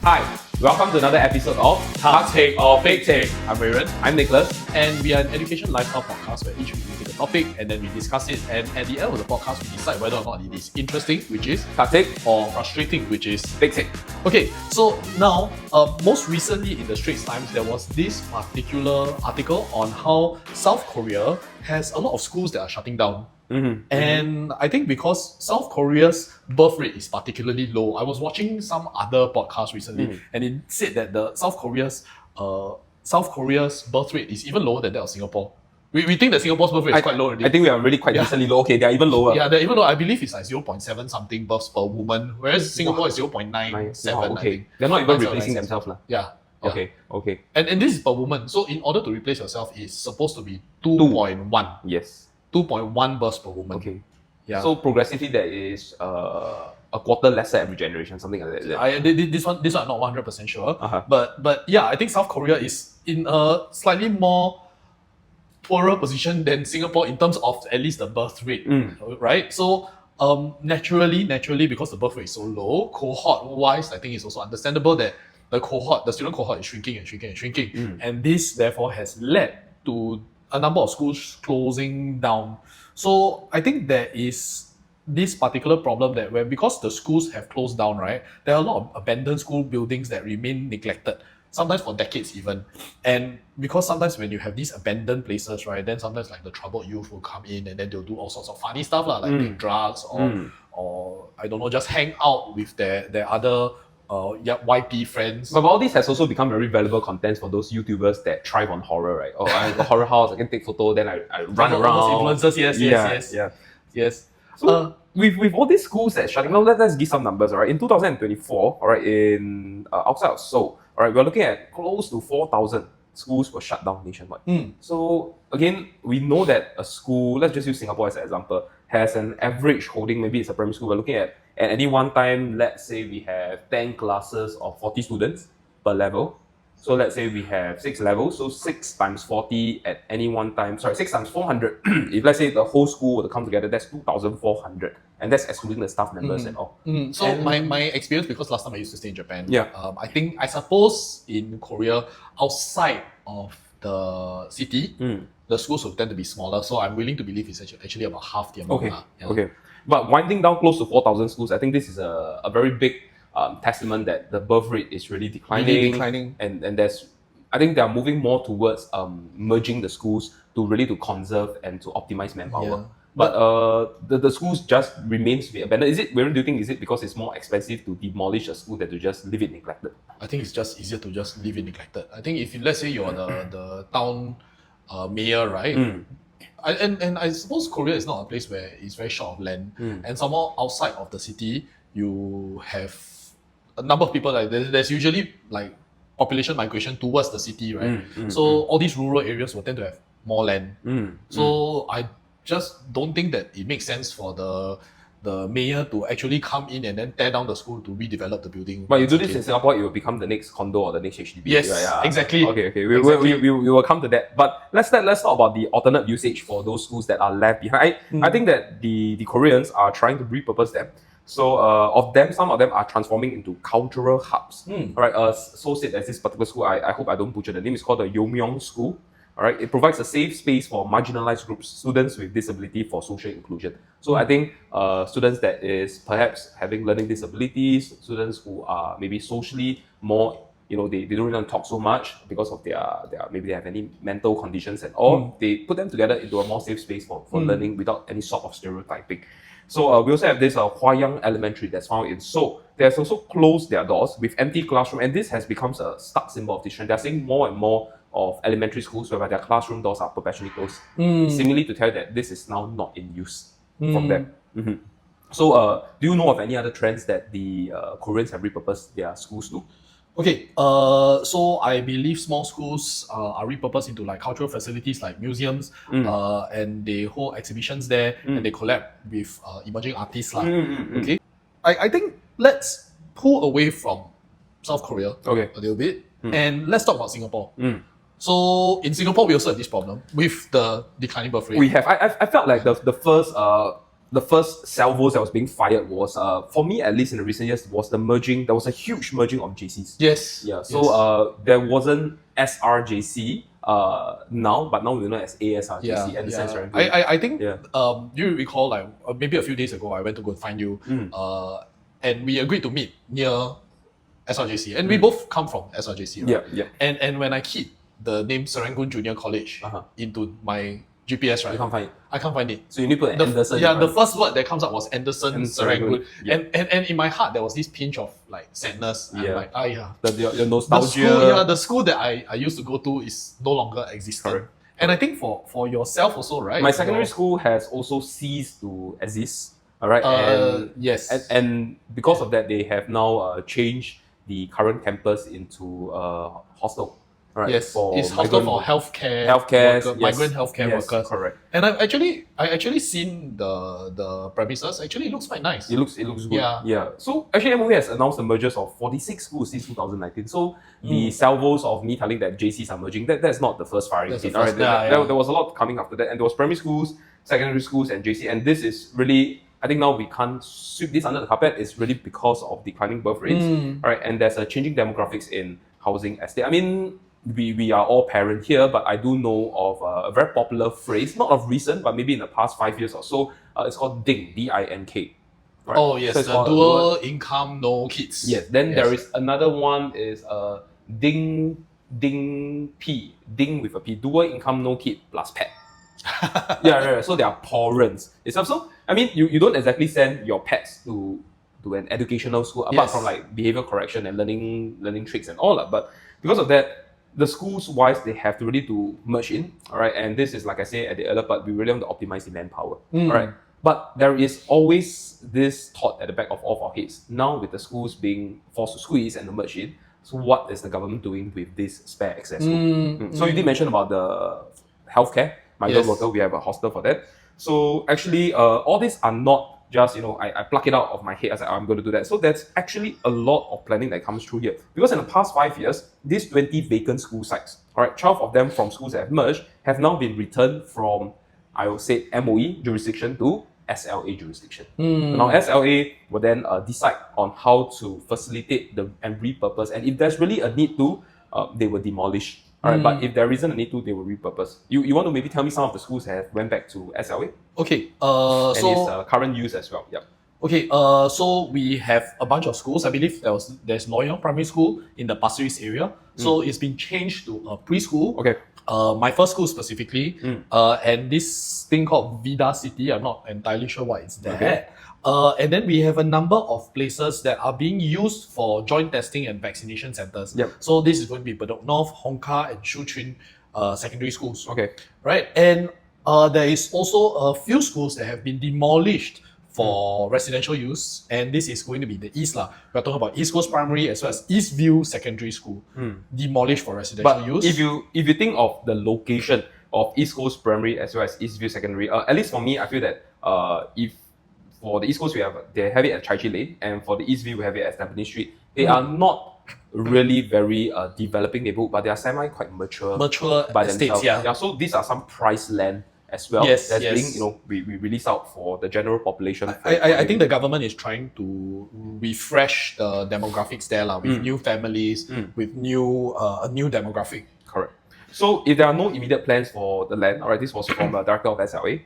Hi, welcome to another episode of TakChek or PekChek. I'm Aaron, I'm Nicholas. and we are an education lifestyle podcast where each week we take a topic and then we discuss it, and at the end of the podcast we decide whether or not it is interesting, which is TakChek or frustrating, which is PekChek. okay. So now, most recently in the Straits Times, there was this particular article on how South Korea has a lot of schools that are shutting down. And I think because South Korea's birth rate is particularly low, I was watching some other podcast recently, and it said that the South Korea's birth rate is even lower than that of Singapore. We think that Singapore's birth rate is quite low already. I think we are really quite decently low. Okay, they are even lower. Yeah, even though I believe it's like 0.7 something births per woman, whereas Singapore is 0.97. Wow, okay. I think. They're not even 0.97. replacing themselves. Yeah. Okay. And this is per woman. So in order to replace yourself, it's supposed to be 2.1. Yes. 2.1 births per woman. Okay. Yeah. So progressively there is a quarter lesser every generation, something like that. This one I'm not 100% sure. But yeah, I think South Korea is in a slightly more poorer position than Singapore in terms of at least the birth rate, right? So naturally, because the birth rate is so low, cohort-wise, I think it's also understandable that the student cohort is shrinking and shrinking. And this therefore has led to a number of schools closing down. So I think there is this particular problem that because the schools have closed down, right, there are a lot of abandoned school buildings that remain neglected, sometimes for decades even. And because sometimes when you have these abandoned places, right, then sometimes like the troubled youth will come in and then they'll do all sorts of funny stuff, like take drugs or I don't know, just hang out with their other YP friends. But all this has also become very valuable content for those YouTubers that thrive on horror, right? Oh, I have a horror house, I can take photo, then I run around. Those influencers, yes. So with all these schools that shutting down, let's give some numbers, all right? In 2024, all right, in outside of Seoul, all right, we're looking at close to 4,000 schools were shut down nationwide. So again, we know that a school, let's just use Singapore as an example, has an average holding, maybe it's a primary school, we're looking at any one time, let's say we have 10 classes of 40 students per level. So let's say we have 6 levels, so 6 times 40 at any one time, 6 times 400. If let's say the whole school were to come together, that's 2,400. And that's excluding the staff members and all. So my experience, because last time I used to stay in Japan, Yeah. I suppose in Korea, outside of the city, the schools will tend to be smaller. So I'm willing to believe it's actually about half the amount. Okay. But winding down close to 4,000 schools, I think this is a very big testament that the birth rate is really declining. And I think they are moving more towards merging the schools to conserve and to optimize manpower. Yeah. But the schools just remains to be abandoned. Where do you think is it because it's more expensive to demolish a school than to just leave it neglected? I think it's just easier to just leave it neglected. I think if let's say you're the town mayor, right? And I suppose Korea is not a place where it's very short of land, and somehow outside of the city you have a number of people, like there's usually like population migration towards the city, right? So all these rural areas will tend to have more land. So I just don't think that it makes sense for the mayor to actually come in and then tear down the school to redevelop the building. But you do this in Singapore, it will become the next condo or the next HDB. Yes, right? exactly. Okay. We will come to that. But let's talk about the alternate usage for those schools that are left behind. I think that the Koreans are trying to repurpose them. So some of them are transforming into cultural hubs. Alright, so said as this particular school, I hope I don't butcher the name, it's called the Yomyong School. Alright, it provides a safe space for marginalized groups, students with disability for social inclusion. So I think students that is perhaps having learning disabilities, students who are maybe socially more, they don't really want to talk so much because of their maybe they have any mental conditions and all. They put them together into a more safe space for learning without any sort of stereotyping. So we also have this Hwayang Elementary that's found in Seoul. They have also closed their doors with empty classroom, and this has become a stark symbol of this trend. They're seeing more and more of elementary schools whereby their classroom doors are perpetually closed, seemingly to tell that this is now not in use from them. So do you know of any other trends that the Koreans have repurposed their schools to? Okay, so I believe small schools are repurposed into like cultural facilities like museums, and they hold exhibitions there, and they collab with emerging artists. Okay, I think let's pull away from South Korea a little bit, and let's talk about Singapore. So in Singapore, we also have this problem with the declining birth rate. We have. I felt like the the first salvos that was being fired was, for me at least in the recent years, was the merging. There was a huge merging of JCs. Yes. Yeah. So there wasn't SRJC now, but now we know as ASRJC and the sense Serangoon. I think you recall like maybe a few days ago I went to go find you and we agreed to meet near SRJC and we both come from SRJC, right? Yeah. And when I keyed the name Serangoon Junior College into my GPS, right? You can't find it. I can't find it. So you need to put Anderson. Yeah, the first word that comes up was Anderson And Serangoon. Serangoon. And in my heart there was this pinch of like sadness. I'm like, Your nostalgia. the school that I used to go to is no longer existing. Correct. And I think for yourself also, right? My secondary school has also ceased to exist. All right. Yes. And because of that, they have now changed the current campus into hostel. Right. Yes, it's hostel for healthcare, migrant healthcare workers. Correct. And I actually seen the premises. Actually, it looks quite nice. It looks good. Yeah. So actually, MOE has announced the mergers of 46 schools since 2019. So the salvos of me telling that JCs are merging, that's not the first firing scene. Right? There was a lot coming after that, and there was primary schools, secondary schools, and JC. And this is really, I think now we can't sweep this under the carpet. It's really because of declining birth rates, right? And there's a changing demographics in housing estate. I mean, we are all parents here, but I do know of a very popular phrase, not of recent, but maybe in the past 5 years or so. It's called DINK, D-I-N-K. Right? Oh yes, So dual income, no kids. Yes. Then there is another one is DING P, DING with a P, dual income, no kid plus pet. Yeah. So they are parents. It's also, I mean, you don't exactly send your pets to an educational school apart from like behavior correction and learning tricks and all that. But because of that, the schools wise, they have to really to merge in, all right? And this is, like I say at the earlier part, we really want to optimize the manpower, all right? But there is always this thought at the back of all of our heads. Now with the schools being forced to squeeze and to merge in, so what is the government doing with this spare access? So you did mention about the healthcare, migrant worker, we have a hostel for that. So actually, all these are not just, I pluck it out of my head as I'm going to do that. So there's actually a lot of planning that comes through here. Because in the past 5 years, these 20 vacant school sites, all right, 12 of them from schools that have merged, have now been returned from, I would say, MOE jurisdiction to SLA jurisdiction. Now, SLA will then decide on how to facilitate and repurpose. And if there's really a need to, they will demolish. All right, but if there isn't a need to, they will repurpose. You want to maybe tell me some of the schools that have went back to SLA? Okay. And its current use as well. Yep. Okay. So we have a bunch of schools. I believe there's Loyang Primary School in the Pasir Ris area. So it's been changed to a preschool. Okay. My first school specifically, and this thing called Vida City. I'm not entirely sure why it's there. Okay. And then we have a number of places that are being used for joint testing and vaccination centers. Yep. So this is going to be Bedok North, Hong Kah, and Shuqun secondary schools. Okay. Right. And there is also a few schools that have been demolished for residential use, and this is going to be the East lah. We're talking about East Coast Primary as well as Eastview Secondary School, demolished for residential use. If you think of the location of East Coast Primary as well as Eastview Secondary, at least for me, I feel that if for the East Coast they have it at Chai Chee Lane, and for the Eastview we have it at Tampines Street. They are not really very developing neighborhood, but they are quite mature by estates, themselves. Yeah. So these are some price land as well. Yes, that's yes. being we release out for the general population. I think the government is trying to refresh the demographics there lah, with new families, with new a new demographic. Correct. So if there are no immediate plans for the land, all right, this was from the director of SLA.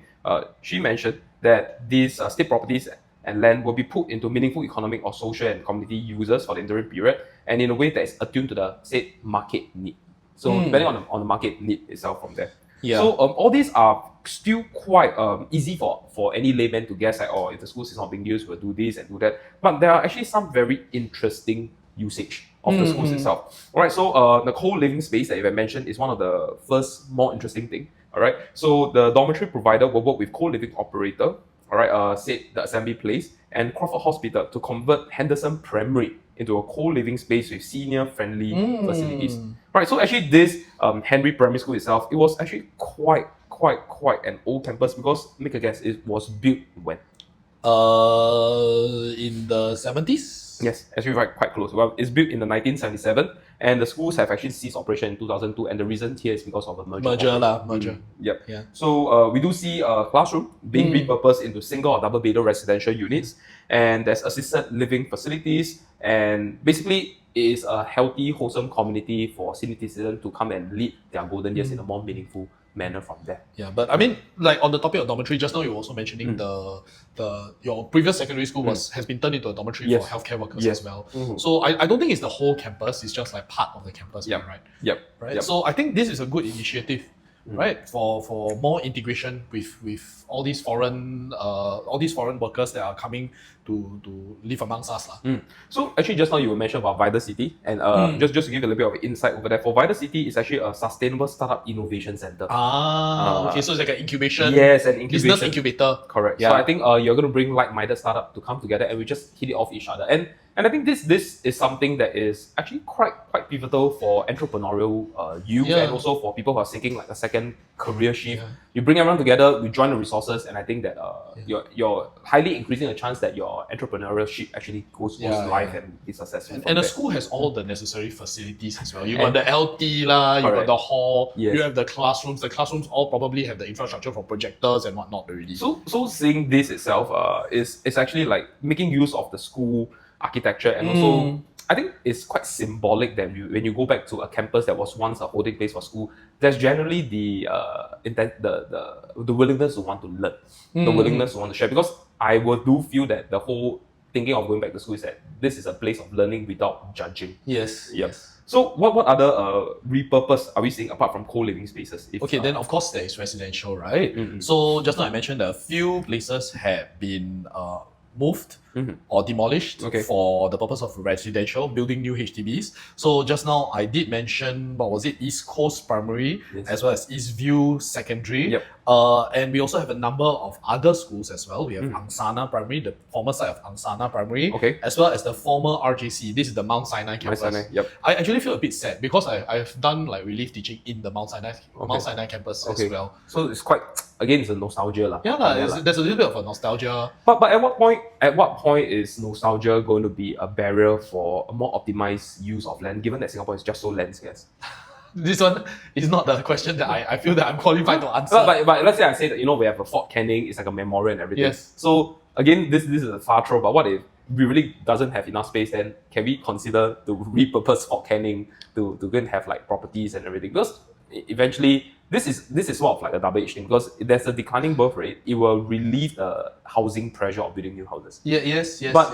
She mentioned that these state properties and land will be put into meaningful economic or social and community users for the interim period, and in a way that is attuned to the state market need. So depending on the market need itself from there. Yeah. So all these are still quite easy for any layman to guess like, if the schools is not being used, we'll do this and do that. But there are actually some very interesting usage of the schools itself. All right, so the co-living space that you have mentioned is one of the first more interesting thing. All right, so the dormitory provider will work with co-living operator, all right, say the Assembly Place and Crawford Hospital to convert Henderson Primary into a co-living space with senior-friendly facilities. Right, so actually this Henry Primary School itself, it was actually quite an old campus because, make a guess, it was built when? In the 70s? Yes, actually quite close. Well, it's built in the 1977, and the schools have actually ceased operation in 2002, and the reason here is because of a Merger. Yep. Yeah. So we do see a classroom being repurposed into single or double bedroom residential units, and there's assisted living facilities, and basically it is a healthy, wholesome community for senior citizens to come and lead their golden years in a more meaningful manner from there. Yeah, but I mean, like on the topic of dormitory, just now you were also mentioning the your previous secondary school has been turned into a dormitory for healthcare workers as well. So I don't think it's the whole campus; it's just like part of the campus, right? Right. So I think this is a good initiative, right, for more integration with all these foreign workers that are coming to live amongst us, lah. So actually, just now you mentioned about Vital City, and just to give a little bit of insight over there, for Vital City, it's actually a sustainable startup innovation center. Okay, so it's like an incubation. Yes, an incubation. Business incubator. Correct. So I think you're going to bring like-minded startup to come together, and we just hit it off each other. And I think this is something that is actually quite pivotal for entrepreneurial youth, and also for people who are seeking like a second career shift. You bring everyone together, you join the resources, and I think that you're highly increasing the chance that your entrepreneurship actually goes live and is successful. And the school has all the necessary facilities as well. You got the LT lah, you got the hall, you have the classrooms. The classrooms all probably have the infrastructure for projectors and whatnot already. So seeing this itself is actually like making use of the school architecture, and also I think it's quite symbolic that when you go back to a campus that was once a holding place for school, there's generally the willingness to want to learn, the willingness to want to share. Because I do feel that the whole thinking of going back to school is that this is a place of learning without judging. Yes. So what other repurpose are we seeing apart from co-living spaces? Then of course there is residential, right? So just now I mentioned a few places have been moved or demolished for the purpose of residential, building new HDBs. So just now I did mention, what was it, East Coast Primary, as well as Eastview Secondary. And we also have a number of other schools as well. We have Angsana Primary, the former site of Angsana Primary, as well as the former RJC. This is the Mount Sinai campus. I actually feel a bit sad because I've done like relief teaching in the Mount Sinai campus as well. So it's quite, again, it's a nostalgia lah. There's a little bit of a nostalgia. But at what point is nostalgia going to be a barrier for a more optimized use of land, given that Singapore is just so land scarce? This one is not the question that I feel that I'm qualified to answer. But let's say I say that, we have a Fort Canning, it's like a memorial and everything. So again, this is a far throw, but what if we really doesn't have enough space, then can we consider to repurpose Fort Canning to go and have like properties and everything? Because eventually this is sort of like a double-edged thing, because if there's a declining birth rate, it will relieve the housing pressure of building new houses. But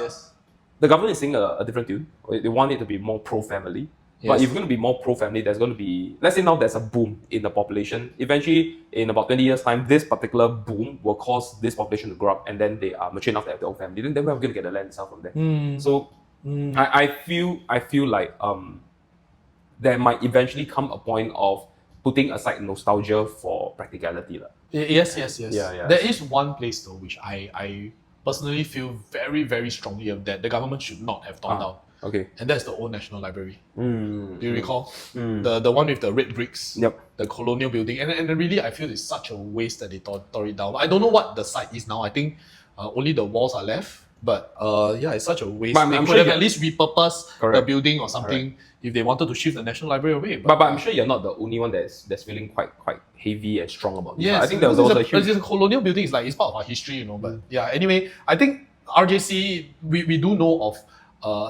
the government is saying a different tune. They want it to be more pro-family. But if you're going to be more pro-family, there's going to be, let's say now there's a boom in the population. Eventually, in about 20 years' time, this particular boom will cause this population to grow up, and then they are mature enough to have their own family. Then we're going to get the land itself from there. So I feel like there might eventually come a point of putting aside nostalgia for practicality. Yes. There is one place though which I personally feel very, very strongly that the government should not have torn down. And that's the Old National Library. Do you recall? The one with the red bricks, the colonial building. And really, I feel it's such a waste that they tore it down. I don't know what the site is now. I think only the walls are left. But it's such a waste. They could have at least repurposed the building or something if they wanted to shift the National Library away. But I'm sure you're not the only one that's feeling quite heavy and strong about this. I think there was also a huge... It's a colonial building. It's part of our history, But anyway, I think RJC, we do know of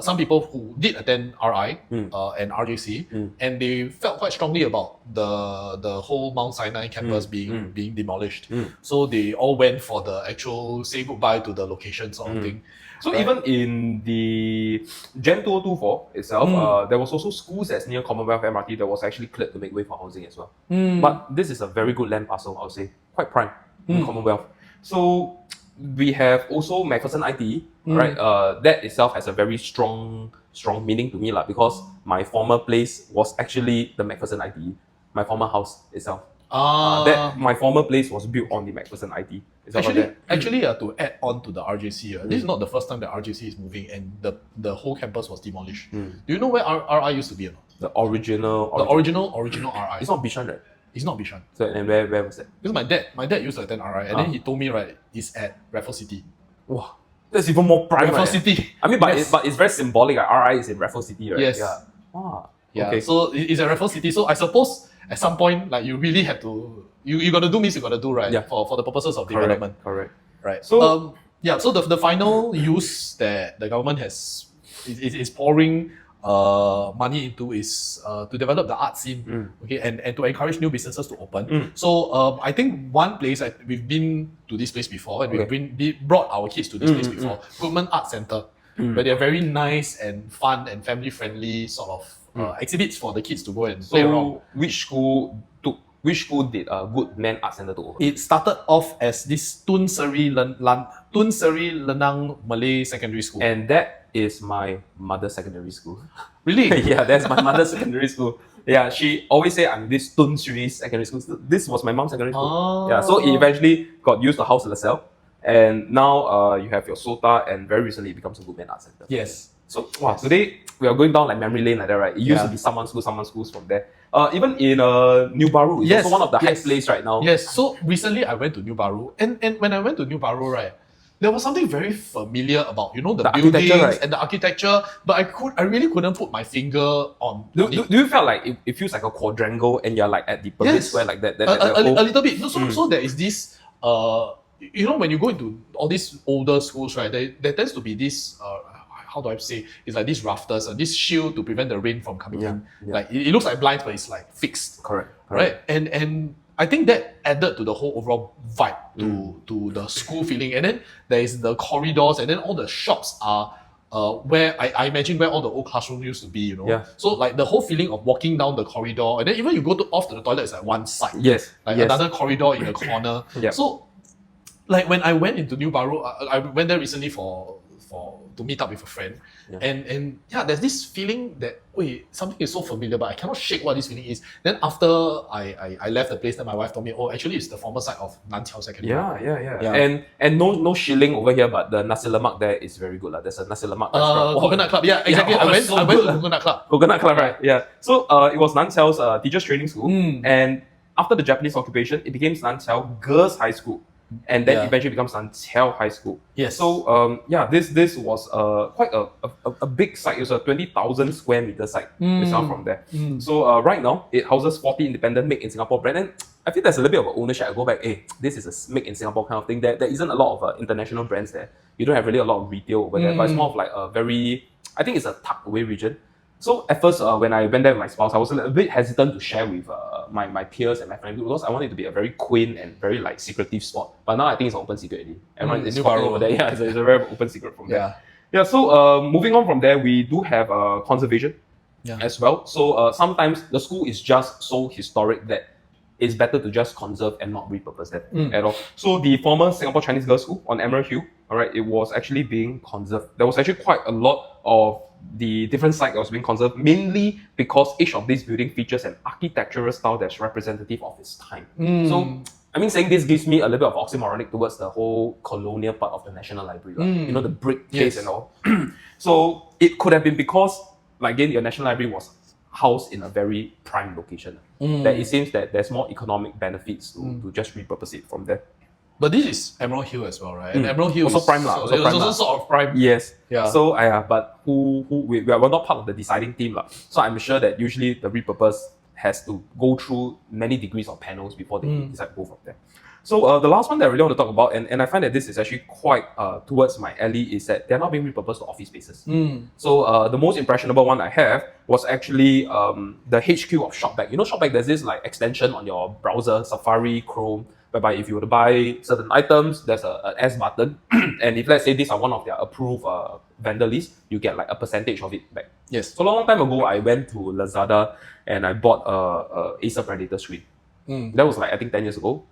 some people who did attend RI and RJC, and they felt quite strongly about the whole Mount Sinai campus being demolished. So they all went for the actual say goodbye to the location sort of thing. So even in the Gen 2024 itself, there was also schools that's near Commonwealth MRT that was actually cleared to make way for housing as well. But this is a very good land parcel, I would say, quite prime in Commonwealth. So we have also Macpherson ITE, right? That itself has a very strong meaning to me, because my former place was actually the Macpherson ITE, my former house itself. My former place was built on the Macpherson ITE. Actually, to add on to the RJC, this is not the first time that RJC is moving and the whole campus was demolished. Do you know where RI used to be or not? The original RI. It's not Bishan, right? It's not Bishan. So and where was that? Because my dad used to attend RI, and then he told me, right, it's at Raffles City. Wow, That's even more prime. Raffles Right? City. I mean, but it's very symbolic. Like, RI is in Raffles City, right? Yes. Yeah. Ah, Yeah. okay. So it's a Raffles City. So I suppose at some point, like you really have to, you gotta do means you gotta do, right? Yeah. For the purposes of development. Correct. Right. So- yeah. So the final use that the government is pouring money into is to develop the art scene, okay, and to encourage new businesses to open. So I think one place we've been to this place before, and we've brought our kids to this place before, Goodman Art Center, where they're very nice and fun and family friendly sort of exhibits for the kids to go and play around. So which school did Goodman Art Center to open? It started off as this Tun Sri Lenang Malay Secondary School. And that is my mother's secondary school. Really? Yeah, that's my mother's secondary school. Yeah, she always say I'm this Tun Sri secondary school. This was my mom's secondary school. Oh. Yeah, so it eventually got used to house herself. And now you have your SOTA, and very recently it becomes a Goodman Art Center. Yes. So today we are going down like memory lane like that, right? It used to be someone's schools from there. Even in New Baru, it's also one of the hype place right now. Yes. So recently I went to New Baru, and when I went to New Baru, right, there was something very familiar about the buildings right? and the architecture, but I really couldn't put my finger on Do it. you feel like it feels like a quadrangle and you're like at the Parade Square like that? A little bit. So there is this when you go into all these older schools, right, there tends to be this how do I say? It's like these rafters, this shield to prevent the rain from coming in. Yeah. Like it looks like blinds, but it's like fixed. Correct. Right? And I think that added to the whole overall vibe to the school feeling. And then there is the corridors, and then all the shops are where I imagine where all the old classrooms used to be, Yeah. So like the whole feeling of walking down the corridor, and then even you go off to the toilet, it's like one side. Yes. Like another corridor in the corner. Yeah. So like when I went into New Baru, I went there recently to meet up with a friend. Yeah. And there's this feeling that something is so familiar, but I cannot shake what this feeling is. Then after I left the place, then my wife told me, actually it's the former site of Nanqiao Secondary. Yeah. And no shilling over here, but the nasi lemak there is very good. There's a nasi lemak restaurant. Coconut Club. Yeah, exactly. I went to Coconut Club. Coconut Club, right? Yeah. So it was Nanqiao's teachers training school, and after the Japanese occupation, it became Nanqiao Girls High School. And then eventually becomes Nanqiao High School. Yes. So this was quite a big site. It was a 20,000 square meter site. It's out from there. So right now it houses 40 independent Make in Singapore brand, and I think there's a little bit of ownership. I go back, this is a Make in Singapore kind of thing. There isn't a lot of international brands there. You don't have really a lot of retail over there, but it's more of like a very, I think it's a tucked away region. So at first, when I went there with my spouse, I was a bit hesitant to share with my peers and my family because I wanted it to be a very quaint and very like secretive spot. But now I think it's an open secret already. Everyone is spotting over there. Yeah, it's a very open secret from there. Yeah. So moving on from there, we do have conservation as well. So sometimes the school is just so historic that it's better to just conserve and not repurpose them at all. So the former Singapore Chinese Girls' School on Emerald Hill, all right, it was actually being conserved. There was actually quite a lot of the different sites that was being conserved, mainly because each of these building features an architectural style that's representative of its time. So, I mean, saying this gives me a little bit of oxymoronic towards the whole colonial part of the National Library, right? The brick case and all. So, it could have been because, like, again, your National Library was housed in a very prime location. That it seems that there's more economic benefits to just repurpose it from there. But this is Emerald Hill as well, right? And Emerald Hill also is prime lah. also sort of prime. Yes. Yeah. So but we're not part of the deciding team lah. So I'm sure that usually the repurpose has to go through many degrees of panels before they decide to go from there. So the last one that I really want to talk about, and I find that this is actually quite towards my alley, is that they're not being repurposed to office spaces. So the most impressionable one I have was actually the HQ of ShopBack. ShopBack, there's this like extension on your browser, Safari, Chrome, whereby if you were to buy certain items, there's an S button. And if let's say these are one of their approved vendor lists, you get like a percentage of it back. Yes. So a long time ago, I went to Lazada and I bought a Acer Predator screen. That was like, I think 10 years ago.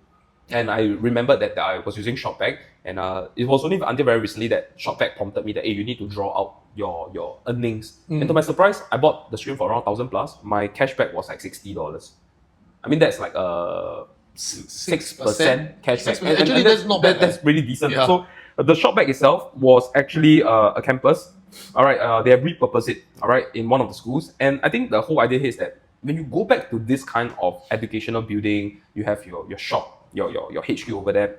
And I remembered that I was using ShopBack, and it was only until very recently that ShopBack prompted me that, hey, you need to draw out your earnings. And to my surprise, I bought the stream for around 1,000 plus. My cashback was like $60. I mean, that's like a 6% cashback. And Actually, that's not bad. That's really decent. Yeah. So the ShopBack itself was actually a campus. All right, they have repurposed it. All right, in one of the schools, and I think the whole idea here is that when you go back to this kind of educational building, you have your shop, your HQ over there.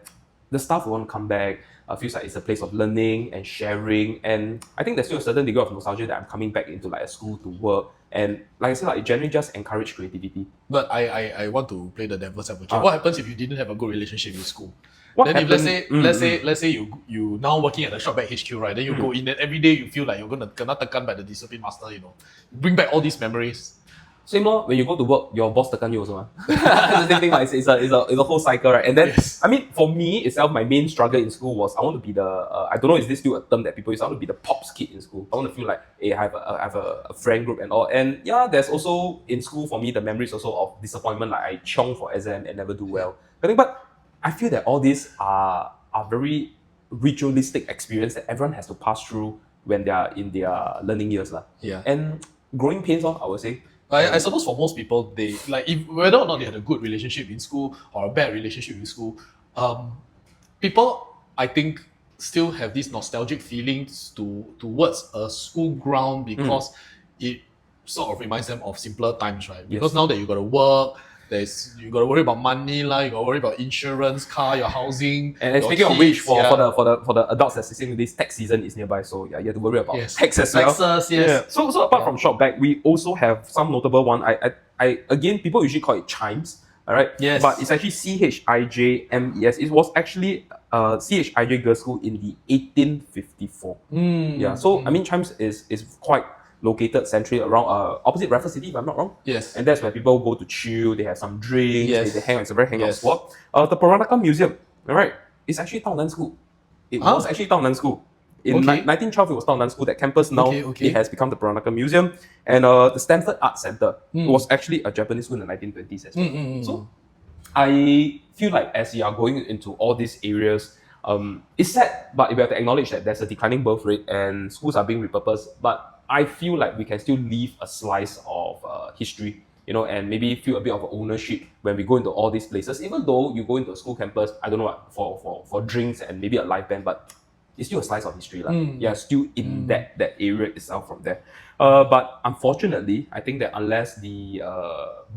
the staff will want to come back. Feels like it's a place of learning and sharing, and I think there's still a certain degree of nostalgia that I'm coming back into like a school to work, and like I said, like, it generally just encourage creativity. But I want to play the devil's advocate. What happens if you didn't have a good relationship with school? What then if happened- let's say you now working at the shop back HQ, right? Then you go in and every day you feel like you're gonna tekan by the discipline master, you know. Bring back all these memories. Same more, when you go to work, your boss tekan you also. It's the same thing, like, it's a whole cycle, right? And then, Yes. I mean, for me itself, my main struggle in school was I want to be the, I don't know, is this still a term that people use? I want to be the pops kid in school. I want to feel like, hey, I have a friend group and all. And yeah, there's also, in school, for me, the memories also of disappointment, like I chiong for exam and never do well. But I feel that all these are very ritualistic experience that everyone has to pass through when they are in their learning years. Yeah. And growing pains, I would say. I suppose for most people, they like if whether or not they had a good relationship in school or a bad relationship in school, people I think still have these nostalgic feelings towards a school ground because it sort of reminds them of simpler times, right? Because now that you got to work, you got to worry about money, you got to worry about insurance, car, your housing. And speaking of which, for the adults that's listening, this tax season is nearby, so yeah, you have to worry about tax as well. Taxes, yes. Yeah. So apart from Shopback, we also have some notable one. I again, people usually call it chimes. All right. Yes. But it's actually CHIJMES. It was actually CHIJ Girls' School in the 1854. Yeah. So I mean, chimes is quite located centrally around opposite Raffles City, if I'm not wrong. Yes. And that's where people go to chill, they have some drinks, they hang out. It's a very hangout Yes. spot. The Peranakan Museum, alright, it's actually Taonan School. It was actually Taonan School. In 1912, it was Taonan School. That campus now, it has become the Peranakan Museum. And the Stanford Art Center was actually a Japanese school in the 1920s as well. So I feel like as you are going into all these areas, it's sad, but we have to acknowledge that there's a declining birth rate and schools are being repurposed. But I feel like we can still leave a slice of history, and maybe feel a bit of ownership when we go into all these places. Even though you go into a school campus, I don't know what, for drinks and maybe a live band, but it's still a slice of history. Yeah, still in that area itself from there. But unfortunately, I think that unless the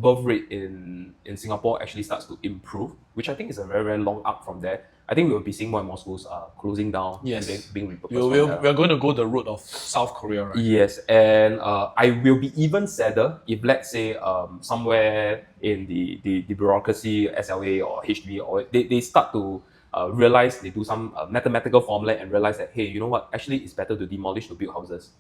birth rate in Singapore actually starts to improve, which I think is a very, very long up from there, I think we will be seeing more and more schools closing down and being repurposed. We're going to go the route of South Korea, right? Yes, and I will be even sadder if, let's say, somewhere in the bureaucracy, SLA or HDB, or they start to realize, they do some mathematical formula and realize that, hey, you know what, actually it's better to demolish to build houses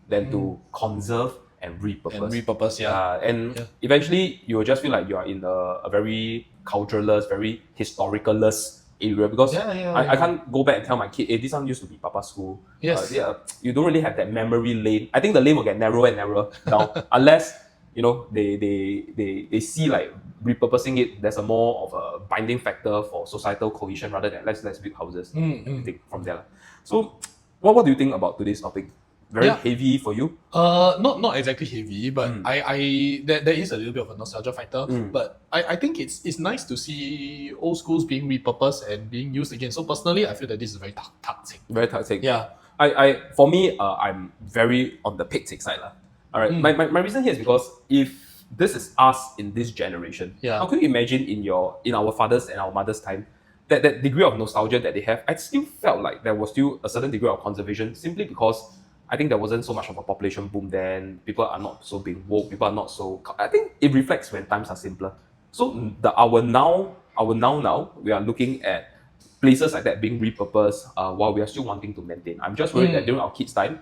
than to conserve and repurpose. And eventually you will just feel like you are in a very culturalist, very historicalist area, because I can't go back and tell my kid, hey, this one used to be Papa's school. Yes. You don't really have that memory lane. I think the lane will get narrower and narrower now, unless they see like repurposing it. There's a more of a binding factor for societal cohesion rather than let's build houses. I think from there. So, what do you think about today's topic? Very heavy for you? Not exactly heavy, but there is a little bit of a nostalgia factor. But I think it's nice to see old schools being repurposed and being used again. So personally, I feel that this is very TakChek. Very TakChek. Yeah. For me, I'm very on the PekChek side. All right. My reason here is because if this is us in this generation, how can you imagine in our fathers and our mothers' time, that degree of nostalgia that they have? I still felt like there was still a certain degree of conservation, simply because I think there wasn't so much of a population boom then. People are not so being woke. People are not so. I think it reflects when times are simpler. So our now, we are looking at places like that being repurposed while we are still wanting to maintain. I'm just worried that during our kids' time,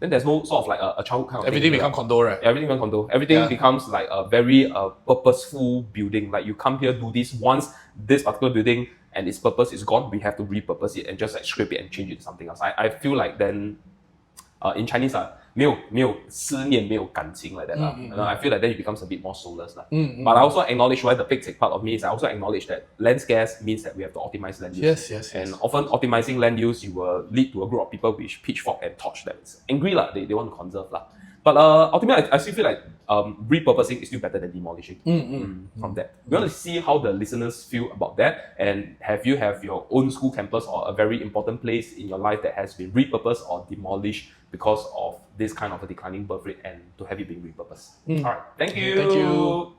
then there's no sort of like a childhood kind of everything thing. become condo, right? Everything becomes condo. Everything becomes like a very purposeful building. Like you come here, do this once, this particular building and its purpose is gone, we have to repurpose it and just like scrape it and change it to something else. I feel like then in Chinese 没有思念没有感情 like that I feel like then it becomes a bit more soulless But I also acknowledge why the PekChek part of me is I also acknowledge that land scarce means that we have to optimize land use. Yes. And often optimizing land use, you will lead to a group of people with pitchfork and torch that's angry they want to conserve But ultimately, I still feel like repurposing is still better than demolishing from that. We want to see how the listeners feel about that, and have your own school campus or a very important place in your life that has been repurposed or demolished because of this kind of a declining birth rate, and to have it being repurposed. All right, thank you. Thank you.